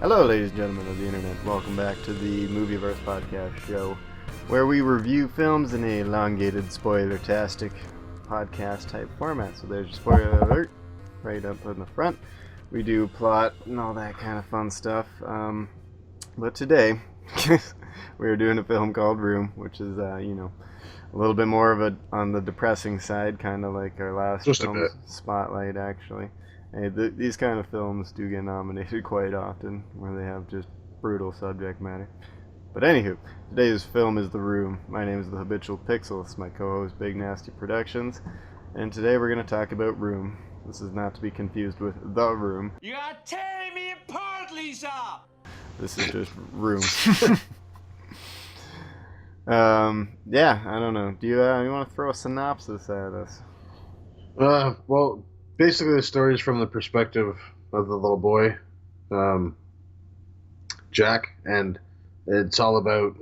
Hello, ladies and gentlemen of the internet. Welcome back to the MOVIEVERSE podcast show, where we review films in a elongated, spoiler-tastic podcast type format. So there's your spoiler alert right up in the front. We do plot and all that kind of fun stuff. But today, we're doing a film called Room, which is, a little bit more of on the depressing side, kind of like our last film, Spotlight, actually. Hey, these kind of films do get nominated quite often, where they have just brutal subject matter. But anywho, today's film is The Room. My name is the Habitual Pixel. It's my co-host Big Nasty Productions, and today we're going to talk about Room. This is not to be confused with The Room. You are tearing me apart, Lisa! This is just Room. Yeah, I don't know. Do you want to throw a synopsis at us? Well, basically the story is from the perspective of the little boy, Jack, and it's all about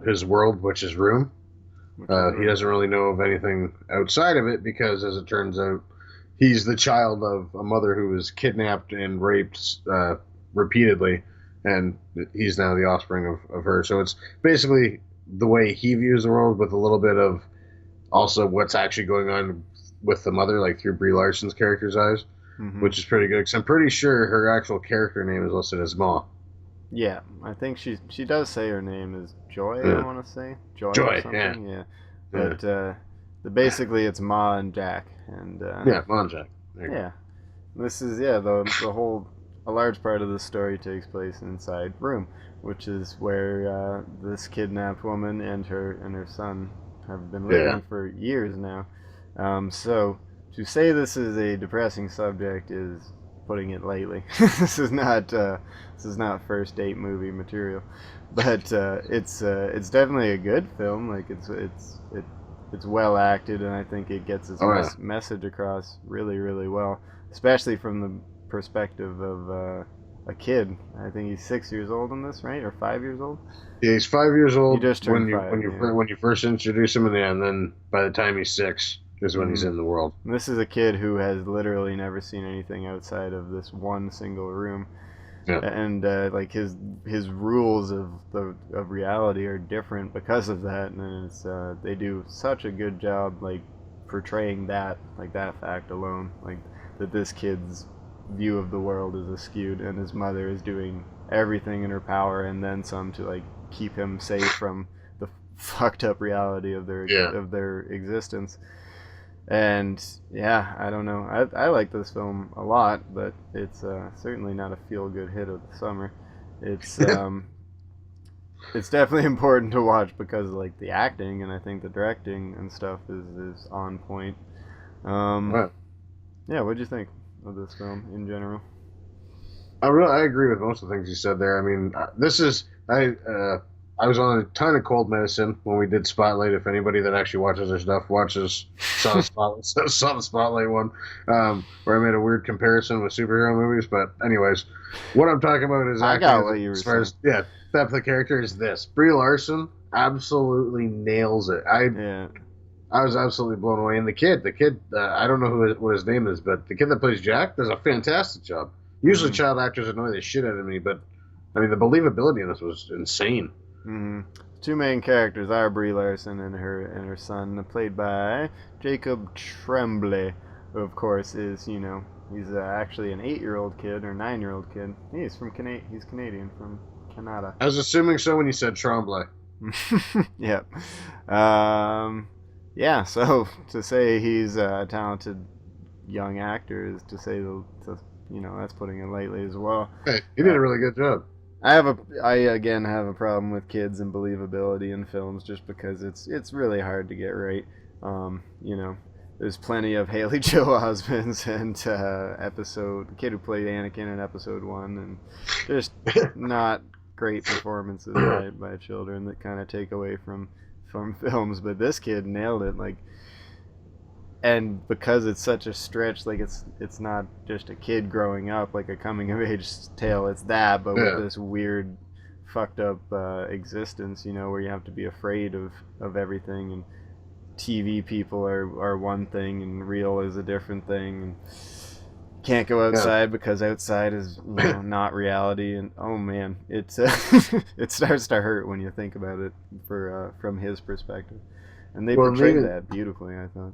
his world, which is Room. He doesn't really know of anything outside of it because, as it turns out, he's the child of a mother who was kidnapped and raped repeatedly, and he's now the offspring of her. So it's basically the way he views the world with a little bit of also what's actually going on with the mother, like through Brie Larson's character's eyes, which is pretty good, because I'm pretty sure her actual character name is listed as Ma. Yeah, I think she does say her name is Joy, I want to say. Joy or something, yeah. But basically it's Ma and Jack. And Ma and Jack. Yeah. This is, the a large part of the story takes place inside Room, which is where this kidnapped woman and her son have been living for years now. So to say this is a depressing subject is putting it lightly. This is not first date movie material, but it's definitely a good film. Like it's well acted, and I think it gets its message across really, really well, especially from the perspective of a kid. I think he's 6 years old in this, right, or 5 years old? Yeah, he's 5 years old. He just turned when you first introduce him, and then by the time he's 6 is when he's in the world. And this is a kid who has literally never seen anything outside of this one single room. Yeah. And like his rules of reality are different because of that, and it's they do such a good job like portraying that fact alone, like that this kid's view of the world is askewed, and his mother is doing everything in her power and then some to like keep him safe from the fucked up reality of their existence. And yeah, I don't know. I like this film a lot, but it's certainly not a feel-good hit of the summer. It's it's definitely important to watch because of like the acting, and I think the directing and stuff is on point. Yeah, what'd you think of this film in general? I agree with most of the things you said there. I mean, I was on a ton of cold medicine when we did Spotlight. If anybody that actually watches our stuff saw the Spotlight one, where I made a weird comparison with superhero movies. But anyways, what I'm talking about is depth of character is this. Brie Larson absolutely nails it. I was absolutely blown away. And the kid, I don't know what his name is, but the kid that plays Jack does a fantastic job. Usually child actors annoy the shit out of me, but I mean the believability in this was insane. Two main characters are Brie Larson and her son, played by Jacob Tremblay, who of course is he's actually an 8-year-old kid or 9-year-old kid. He's Canadian from Canada. I was assuming so when you said Tremblay. Yep. Yeah. So to say he's a talented young actor is to say that's putting it lightly as well. Hey, he did a really good job. I again have a problem with kids and believability in films just because it's really hard to get right. There's plenty of Haley Joel Osments and the kid who played Anakin in episode 1, and just not great performances by children that kind of take away from films. But this kid nailed it, like. And because it's such a stretch, like it's not just a kid growing up, like a coming of age tale. It's that, but with this weird, fucked up existence, where you have to be afraid of everything, and TV people are one thing, and real is a different thing. And can't go Yeah. outside because outside is not reality, and oh man, it's it starts to hurt when you think about it from his perspective, and they Well, portrayed that beautifully, I thought.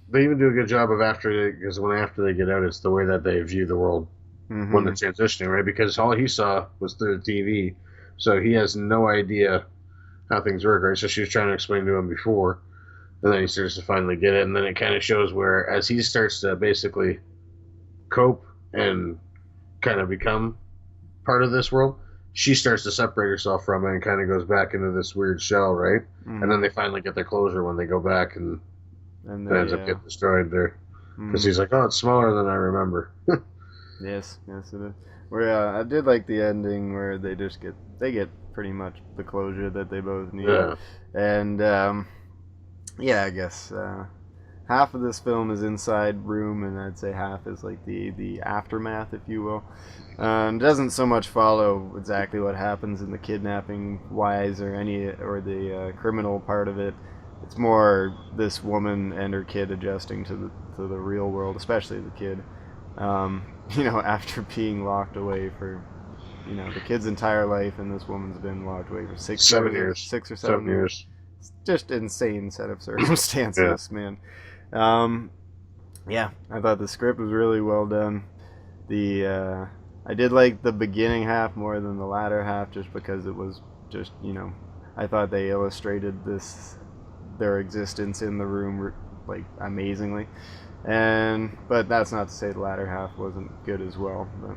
they even do a good job of because after they get out, it's the way that they view the world when they're transitioning, right? Because all he saw was through the TV, so he has no idea how things work, right? So she was trying to explain to him before, and then he starts to finally get it, and then it kind of shows where as he starts to basically cope and kind of become part of this world, she starts to separate herself from it and kind of goes back into this weird shell, right? And then they finally get their closure when they go back, and it ends up getting destroyed there because he's like, "Oh, it's smaller than I remember." Yes, yes, it is. Where I did like the ending where they get pretty much the closure that they both need, and yeah, I guess half of this film is inside room, and I'd say half is like the aftermath, if you will. It doesn't so much follow exactly what happens in the kidnapping wise or the criminal part of it. It's more this woman and her kid adjusting to the real world, especially the kid. After being locked away for, the kid's entire life, and this woman's been locked away for 7 years. 6 or 7 years. It's just insane set of circumstances, man. Yeah, I thought the script was really well done. I did like the beginning half more than the latter half, just because it was just, I thought they illustrated their existence in the room like amazingly. But that's not to say the latter half wasn't good as well. But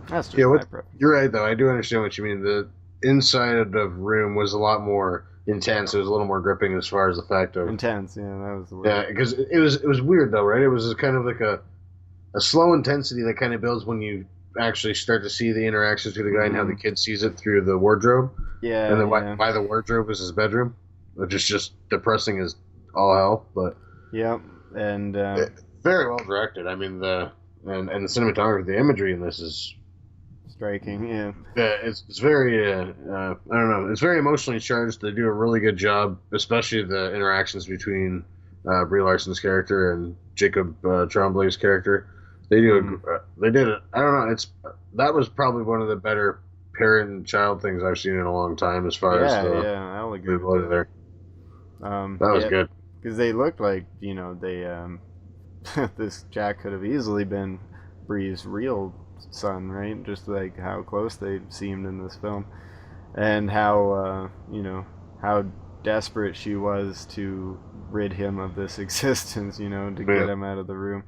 that's just my preference. You're right, though. I do understand what you mean. The inside of the room was a lot more intense. It was a little more gripping as far as the fact of intense. Yeah, that was the word. Yeah, because it was weird though, right? It was kind of like a slow intensity that kind of builds when you actually start to see the interactions with the guy and how the kid sees it through the wardrobe. Yeah, and then why the wardrobe is his bedroom, which is just depressing as all hell. But yep, and very well directed. I mean the cinematography, the imagery in this is striking. Yeah, it's very I don't know. It's very emotionally charged. They do a really good job, especially the interactions between Brie Larson's character and Jacob Tremblay's character. They do. They did it. I don't know. That was probably one of the better parent and child things I've seen in a long time. As far as I'll agree with there. That was good because they looked like they this Jack could have easily been Brie's real son, right? Just like how close they seemed in this film, and how how desperate she was to rid him of this existence, to get him out of the room.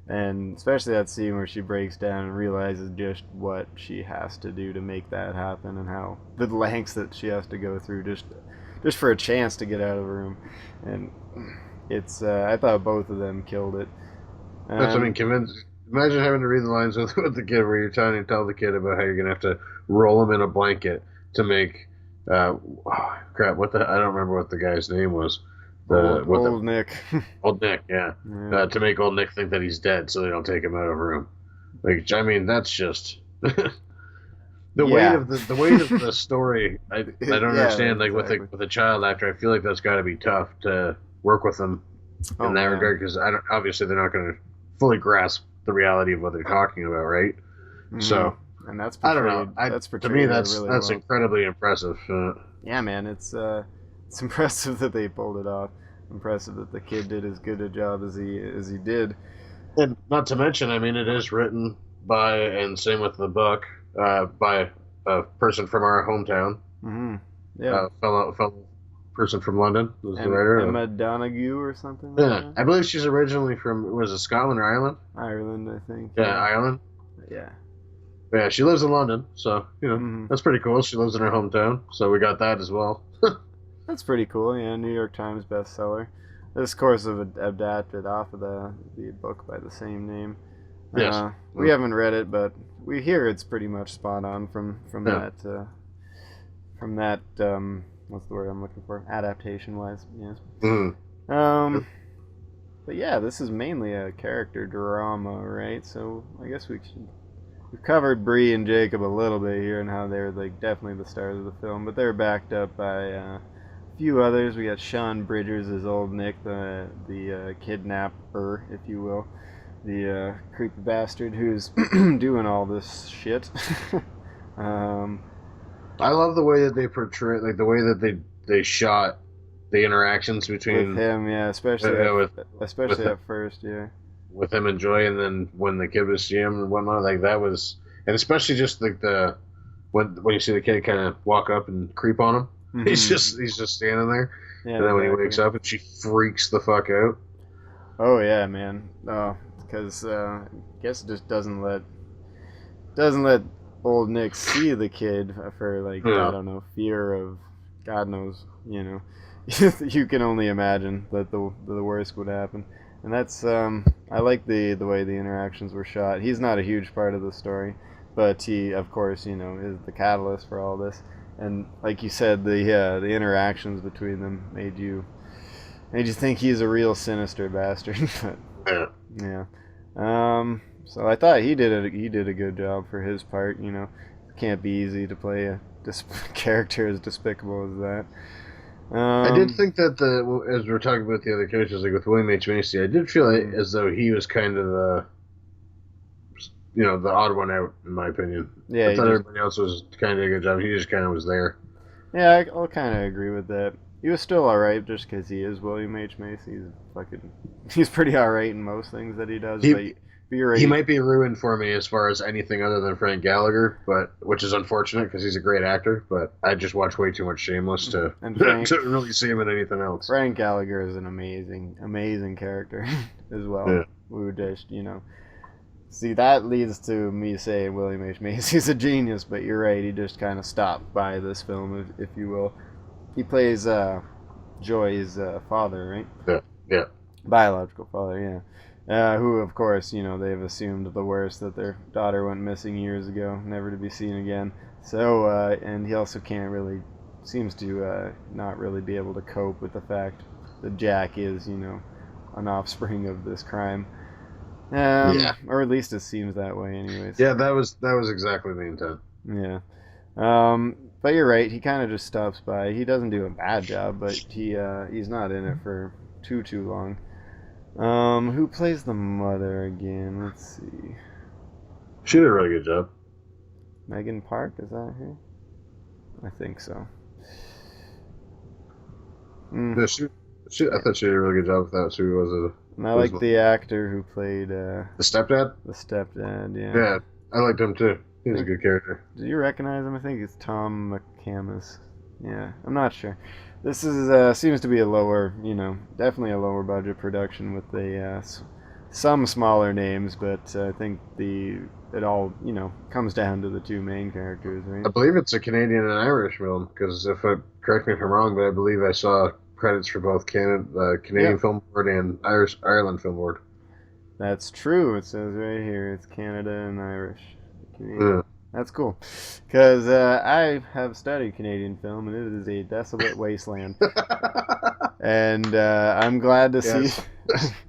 And especially that scene where she breaks down and realizes just what she has to do to make that happen, and how the lengths that she has to go through just for a chance to get out of the room. And it's I thought both of them killed it. That's imagine having to read the lines with the kid where you're trying to tell the kid about how you're gonna have to roll him in a blanket to make I don't remember what the guy's name was. Old Nick. Old Nick, yeah. To make old Nick think that he's dead, so they don't take him out of the room. Like, I mean, that's just the weight of the story. I don't understand. Like exactly. with a child actor, I feel like that's got to be tough to work with them in that regard, because obviously they're not going to fully grasp the reality of what they're talking about, right? Mm-hmm. So, and that's I don't know. To me, that's incredibly impressive. Yeah, man, it's impressive that they pulled it off. Impressive that the kid did as good a job as he did. And not to mention, I mean, it is written by, and same with the book, by a person from our hometown. Mm-hmm. Yeah. Fellow person from London was the writer. Emma Donoghue or something. Yeah, I believe she's originally from, was it Scotland or Ireland? Ireland, I think. Yeah, Ireland. Yeah. Yeah, she lives in London, so that's pretty cool. She lives in her hometown, so we got that as well. That's pretty cool. Yeah, New York Times bestseller. This, of course, is adapted off of the book by the same name. Yes. We haven't read it, but we hear it's pretty much spot on from that what's the word I'm looking for? Adaptation wise, yes. Mm-hmm. But yeah, this is mainly a character drama, right? So I guess we've covered Brie and Jacob a little bit here and how they're like definitely the stars of the film, but they're backed up by a few others. We got Sean Bridgers as old Nick, the kidnapper, if you will. the creepy bastard who's doing all this shit. um, I love the way that they portray, like the way that they shot the interactions between with him, yeah, especially with at first, yeah. with him and Joy, and then when the kid was seeing him and whatnot, like that was, and especially just like the when you see the kid kind of walk up and creep on him, Mm-hmm. he's just standing there, yeah, and then when he wakes up and she freaks the fuck out. Oh yeah, man. Because I guess it just doesn't let old Nick see the kid for like I don't know, fear of God knows, you know. You can only imagine that the worst would happen. And that's I like the way the interactions were shot. He's not a huge part of the story, but he, of course, you know, is the catalyst for all this. And like you said, the interactions between them made you think he's a real sinister bastard. But, yeah. So I thought he did a good job for his part. You know, it can't be easy to play a character as despicable as that. I did think that as we're talking about the other characters, like with William H. Macy, I did feel like as though he was kind of the odd one out, in my opinion. Yeah, I thought everybody else was kind of a good job. He just kind of was there. Yeah, I'll kind of agree with that. He was still alright just because he is William H. Macy. He's pretty alright in most things that he does. But you're right. He might be ruined for me as far as anything other than Frank Gallagher, which is unfortunate because he's a great actor. But I just watch way too much Shameless to really see him in anything else. Frank Gallagher is an amazing character as well. Yeah. We would just, you know, see that leads to me saying William H. Macy's a genius. But you're right. He just kind of stopped by this film, if you will. He plays Joy's father, right? Yeah. Biological father, yeah. Who, of course, you know, they've assumed the worst, that their daughter went missing years ago, never to be seen again. So, and he also seems to not really be able to cope with the fact that Jack is, you know, an offspring of this crime. Yeah. Or at least it seems that way, anyways. Yeah, that was exactly the intent. Yeah. But you're right. He kind of just stops by. He doesn't do a bad job, but he's not in it for too long. Who plays the mother again? Let's see. She did a really good job. Megan Park, is that her? I think so. Yeah, I thought she did a really good job with that. She was And I like the actor who played the stepdad. The stepdad, yeah. Yeah, I liked him too. He was a good character. Did you recognize him? I think it's Tom McCamus. Yeah, I'm not sure. This is seems to be a lower, you know, definitely a lower budget production with some smaller names, but I think it all, you know, comes down to the two main characters, right? I believe it's a Canadian and Irish film, because correct me if I'm wrong, but I believe I saw credits for both Canadian Film Board and Ireland Film Board. That's true. It says right here it's Canada and Irish. Yeah. That's cool, because I have studied Canadian film, and it is a desolate wasteland. And I'm glad to see,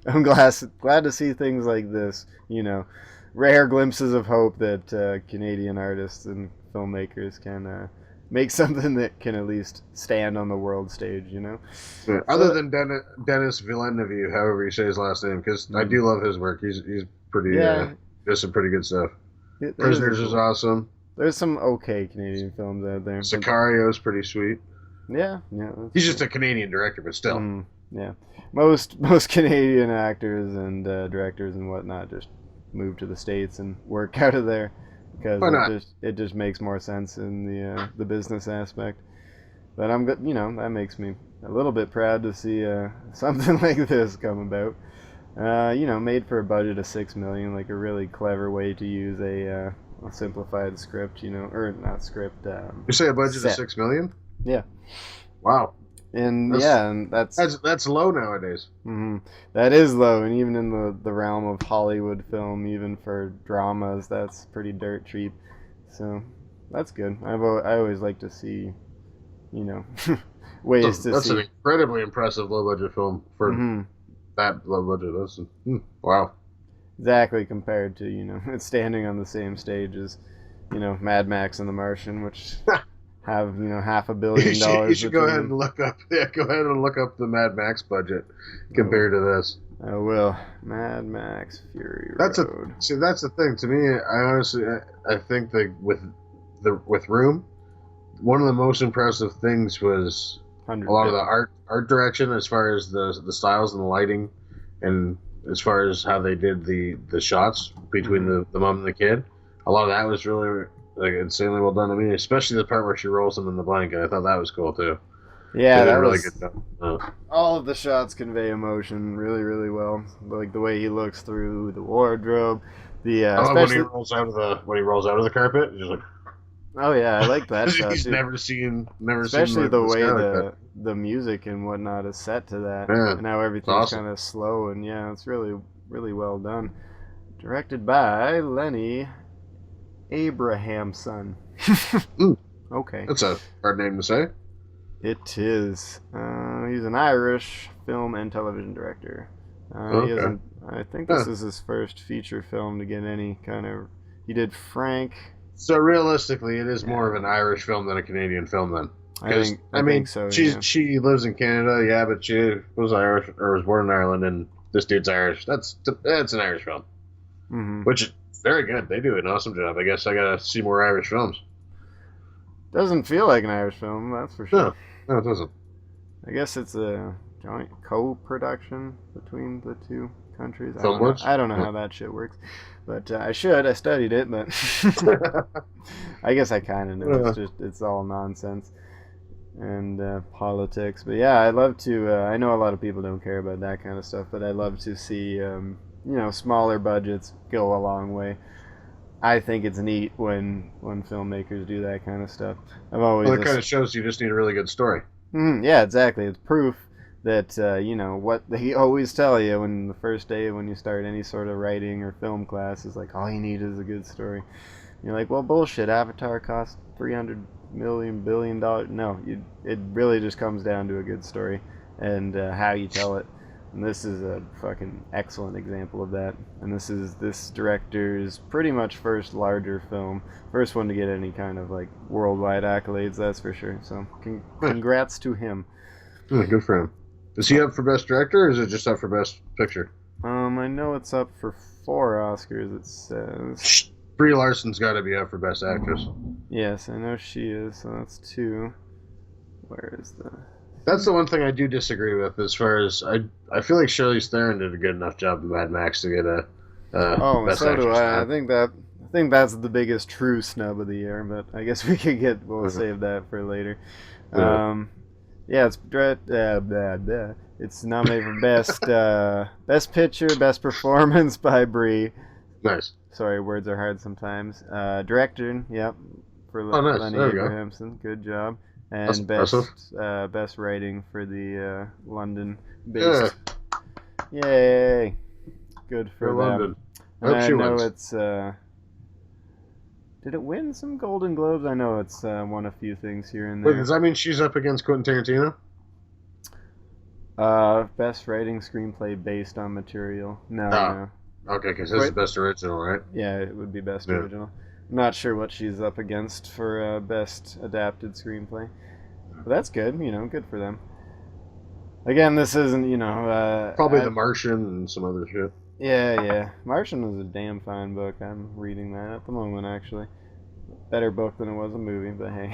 I'm glad to see things like this. You know, rare glimpses of hope that Canadian artists and filmmakers can make something that can at least stand on the world stage. You know, other than Dennis Villeneuve, however you say his last name, because I do love his work. He's pretty. Does some pretty good stuff. Prisoners is awesome. There's some okay Canadian films out there. Sicario's pretty sweet. Yeah. He's just a Canadian director, but still. Yeah. Most Canadian actors and directors and whatnot just move to the States and work out of there because it just makes more sense in the business aspect. But I'm good. You know, that makes me a little bit proud to see something like this come about. You know, made for a budget of $6 million, like a really clever way to use a simplified script, you know, or not script. You say a budget of $6 million? Yeah. Wow. And that's low nowadays. Mm-hmm. That is low, and even in the realm of Hollywood film, even for dramas, that's pretty dirt cheap. So that's good. I always like to see, you know, ways to. That's an incredibly impressive low budget film for that low budget. That's wow. Exactly, compared to, you know, it's standing on the same stage as, you know, Mad Max and The Martian, which have $500 million. You should go ahead and look up. Yeah, go ahead and look up the Mad Max budget compared to this. I will. Mad Max Fury Road. That's the thing. To me, I honestly, I think that with Room, one of the most impressive things was a lot of the art direction, as far as the styles and the lighting, and as far as how they did the shots between the mom and the kid. A lot of that was really insanely well done to me, especially the part where she rolls him in the blanket. I thought that was cool too. Yeah, that really was good job. All of the shots convey emotion really, really well. Like the way he looks through the wardrobe, when he rolls out of the carpet, he's like, oh yeah, I like that shot. He's too. never seen Especially the way the music and whatnot is set to that, and how everything's kind of slow, and it's really, really well done. Directed by Lenny Abrahamson. Okay, that's a hard name to say. It is. He's an Irish film and television director. Okay. I think this is his first feature film to get any kind of. He did Frank. So realistically, it is more of an Irish film than a Canadian film, then. I think so. She lives in Canada, but she was Irish or was born in Ireland, and this dude's Irish. That's an Irish film, which is very good. They do an awesome job. I guess I gotta see more Irish films. Doesn't feel like an Irish film, that's for sure. No, it doesn't. I guess it's a joint co-production between the two countries. I don't know how that shit works, but I studied it, but I guess I kind of know. It's all nonsense and politics. But yeah, I love to. I know a lot of people don't care about that kind of stuff, but I love to see smaller budgets go a long way. I think it's neat when filmmakers do that kind of stuff. It kind of shows you just need a really good story. Yeah, exactly. It's proof that what they always tell you when the first day when you start any sort of writing or film class is like, all you need is a good story. You're like, well, bullshit. Avatar cost $300 billion. No, it really just comes down to a good story and how you tell it. And this is a fucking excellent example of that. And this is this director's pretty much first larger film. First one to get any kind of like worldwide accolades, that's for sure. So congrats to him. Good for him. Is he up for Best Director, or is it just up for Best Picture? I know it's up for 4 Oscars, it says. Brie Larson's got to be up for Best Actress. Yes, I know she is, so that's 2. Where is the... That's the one thing I do disagree with, as far as I feel like Charlize Theron did a good enough job in Mad Max to get a Best so Actress. Do I. I think that's the biggest true snub of the year, but I guess we'll save that for later. It's nominated for Best Picture, Best Performance by Brie. Nice. Sorry, words are hard sometimes. Director, for nice. Lenny Abrahamson. Good job. And best writing for the London-based. Yeah. Yay! Good for them. London. And I know wins. it's. Did it win some Golden Globes? I know it's won a few things here and there. Wait, does that mean she's up against Quentin Tarantino? Best writing screenplay based on material. No. Okay, because this is Best Original, right? Yeah, it would be Best Original. I'm not sure what she's up against for Best Adapted Screenplay. But that's good, good for them. Again, this isn't, Probably The Martian and some other shit. Yeah. Martian was a damn fine book. I'm reading that at the moment, actually. Better book than it was a movie, but hey.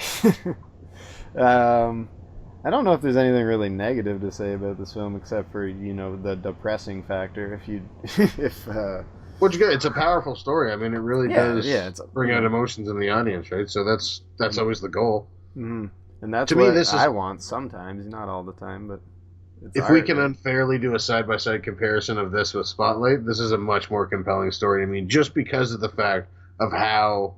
I don't know if there's anything really negative to say about this film except for, the depressing factor. It's a powerful story. I mean, it really does bring out emotions in the audience, right? So that's always the goal. Mm-hmm. And that's what I want sometimes, not all the time, but if we can unfairly do a side-by-side comparison of this with Spotlight, this is a much more compelling story. I mean, just because of the fact of how,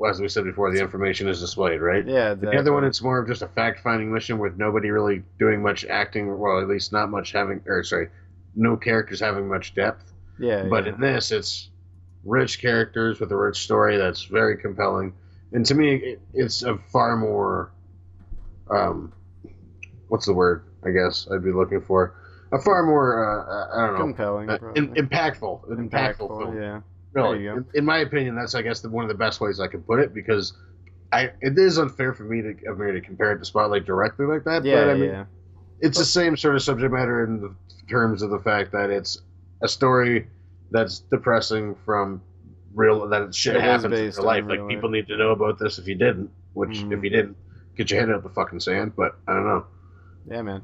as we said before, the information is displayed, right? Yeah, exactly. The other one, it's more of just a fact-finding mission with nobody really doing much acting, well, at least not much no characters having much depth. Yeah. But in this, it's rich characters with a rich story that's very compelling. And to me, it's a far more, what's the word, I guess I'd be looking for? A far more, I don't know. Compelling. Impactful. Impactful film. Yeah. Really. In my opinion, that's, I guess, one of the best ways I could put it, because it is unfair for me to compare it to Spotlight directly like that. Yeah, but I mean, yeah. it's the same sort of subject matter in the terms of the fact that it's a story that's depressing from that shit happens in real life. Like people need to know about this if you didn't. Which if you didn't, get your head out the fucking sand. But I don't know. Yeah, man.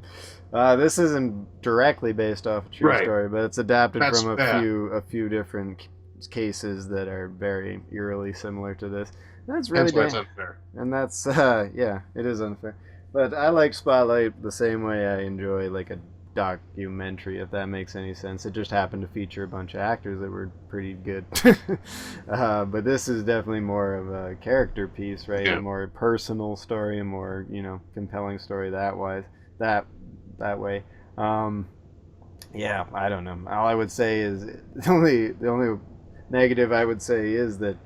This isn't directly based off a true story, but it's adapted from a few different cases that are very eerily similar to this. That's really unfair. And that's yeah, it is unfair. But I like Spotlight the same way I enjoy like a documentary, if that makes any sense. It just happened to feature a bunch of actors that were pretty good. But this is definitely more of a character piece, right? Yeah. A more personal story, a more, compelling story that way. Yeah, I don't know. All I would say is the only negative I would say is that,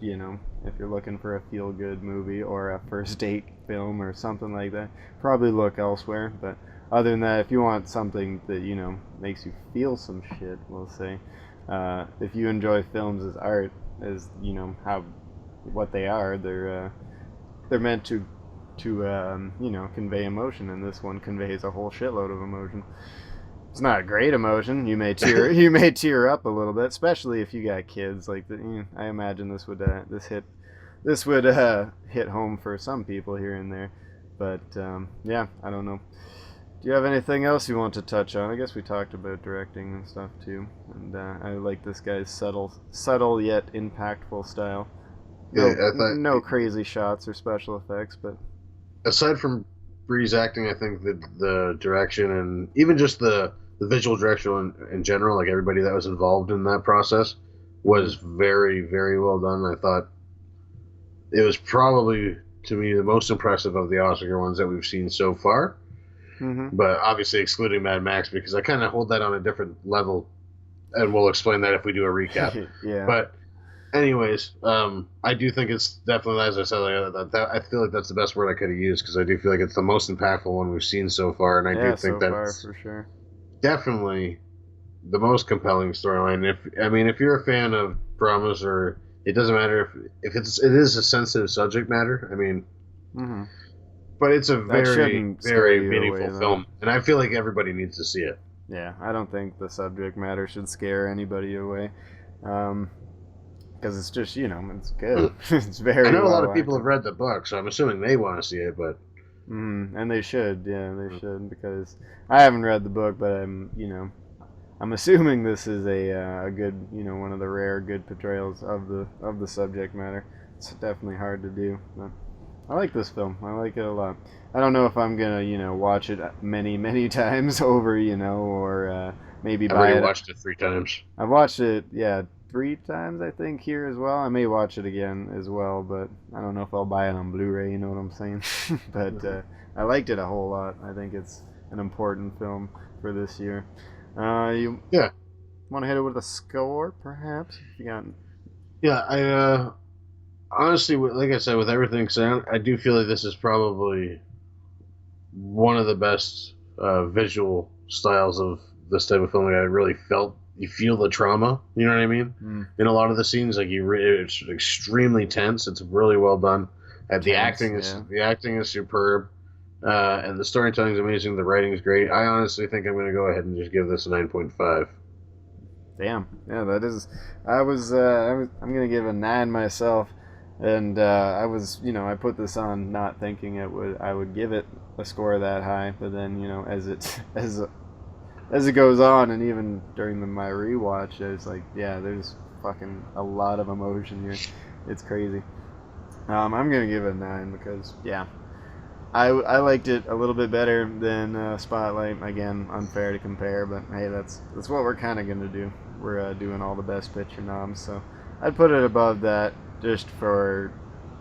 if you're looking for a feel-good movie or a first date film or something like that, probably look elsewhere. But other than that, if you want something that, makes you feel some shit, we'll say, if you enjoy films as art, as, what they are, they're meant to convey emotion, and this one conveys a whole shitload of emotion. It's not a great emotion. You may tear up a little bit, especially if you got kids. Like I imagine this would hit home for some people here and there. But yeah, I don't know. Do you have anything else you want to touch on? I guess we talked about directing and stuff too, and I like this guy's subtle yet impactful style. No crazy shots or special effects, but aside from Brie's acting, I think that the direction and even just the visual direction in general, like everybody that was involved in that process, was very, very well done. I thought it was probably, to me, the most impressive of the Oscar ones that we've seen so far. Mm-hmm. But obviously excluding Mad Max, because I kind of hold that on a different level, and we'll explain that if we do a recap. Yeah. But anyways, I do think it's definitely, as I said, I feel like that's the best word I could have used, because I do feel like it's the most impactful one we've seen so far, and I do think that's for sure definitely the most compelling storyline. If you're a fan of dramas, or it doesn't matter if it is a sensitive subject matter. Mm-hmm. But it's a very, very meaningful film, and I feel like everybody needs to see it. Yeah, I don't think the subject matter should scare anybody away, because it's just, it's good. It's very. I know a lot of people have read the book, so I'm assuming they want to see it, but. And they should, should, because I haven't read the book, but I'm assuming this is a good, one of the rare good portrayals of the subject matter. It's definitely hard to do, but I like this film. I like it a lot. I don't know if I'm gonna, watch it many, many times over, or maybe buy it. I've already watched it 3 times. I've watched it, 3 times, I think, here as well. I may watch it again as well, but I don't know if I'll buy it on Blu-ray, you know what I'm saying? But I liked it a whole lot. I think it's an important film for this year. You want to hit it with a score, perhaps? You got... Yeah, I honestly, like I said, with everything said, I do feel like this is probably one of the best visual styles of this type of film that I really felt. You feel the trauma, you know what I mean? In a lot of the scenes, like it's extremely tense. It's really well done. The acting is superb, and the storytelling is amazing. The writing is great. I honestly think I'm going to go ahead and just give this a 9.5. Damn, yeah, that is. I'm going to give a 9 myself, and I was, I put this on not thinking I would give it a score that high, but then as it goes on, and even during my rewatch, it's like, there's fucking a lot of emotion here. It's crazy. I'm gonna give it a 9 because, I liked it a little bit better than Spotlight. Again, unfair to compare, but hey, that's what we're kind of gonna do. We're doing all the best picture noms, so I'd put it above that just for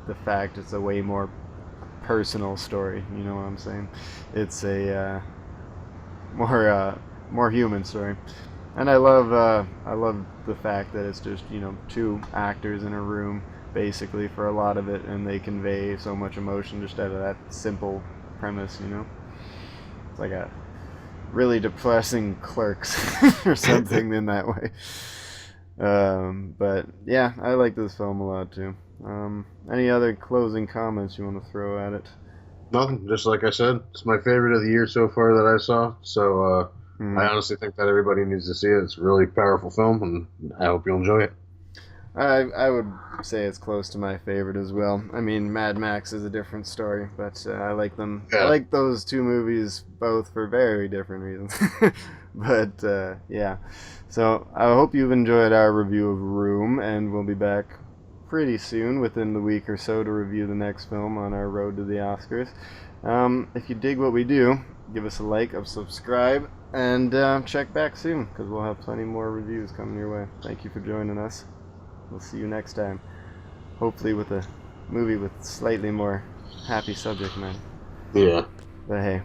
the fact it's a way more personal story. You know what I'm saying? It's a more human story, and I love the fact that it's just 2 actors in a room basically for a lot of it, and they convey so much emotion just out of that simple premise. It's like a really depressing Clerks or something in that way. But yeah, I like this film a lot too. Any other closing comments you want to throw at it? Nothing. Just like I said, it's my favorite of the year so far that I saw. So I honestly think that everybody needs to see it. It's a really powerful film, and I hope you'll enjoy it. I would say it's close to my favorite as well. I mean, Mad Max is a different story, but I like them. Yeah. I like those two movies both for very different reasons. But yeah, so I hope you've enjoyed our review of Room, and we'll be back pretty soon, within the week or so, to review the next film on our road to the Oscars. If you dig what we do, give us a like, a subscribe, and check back soon, because we'll have plenty more reviews coming your way. Thank you for joining us. We'll see you next time. Hopefully with a movie with slightly more happy subject matter. Yeah. But hey,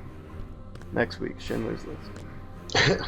next week, Schindler's List.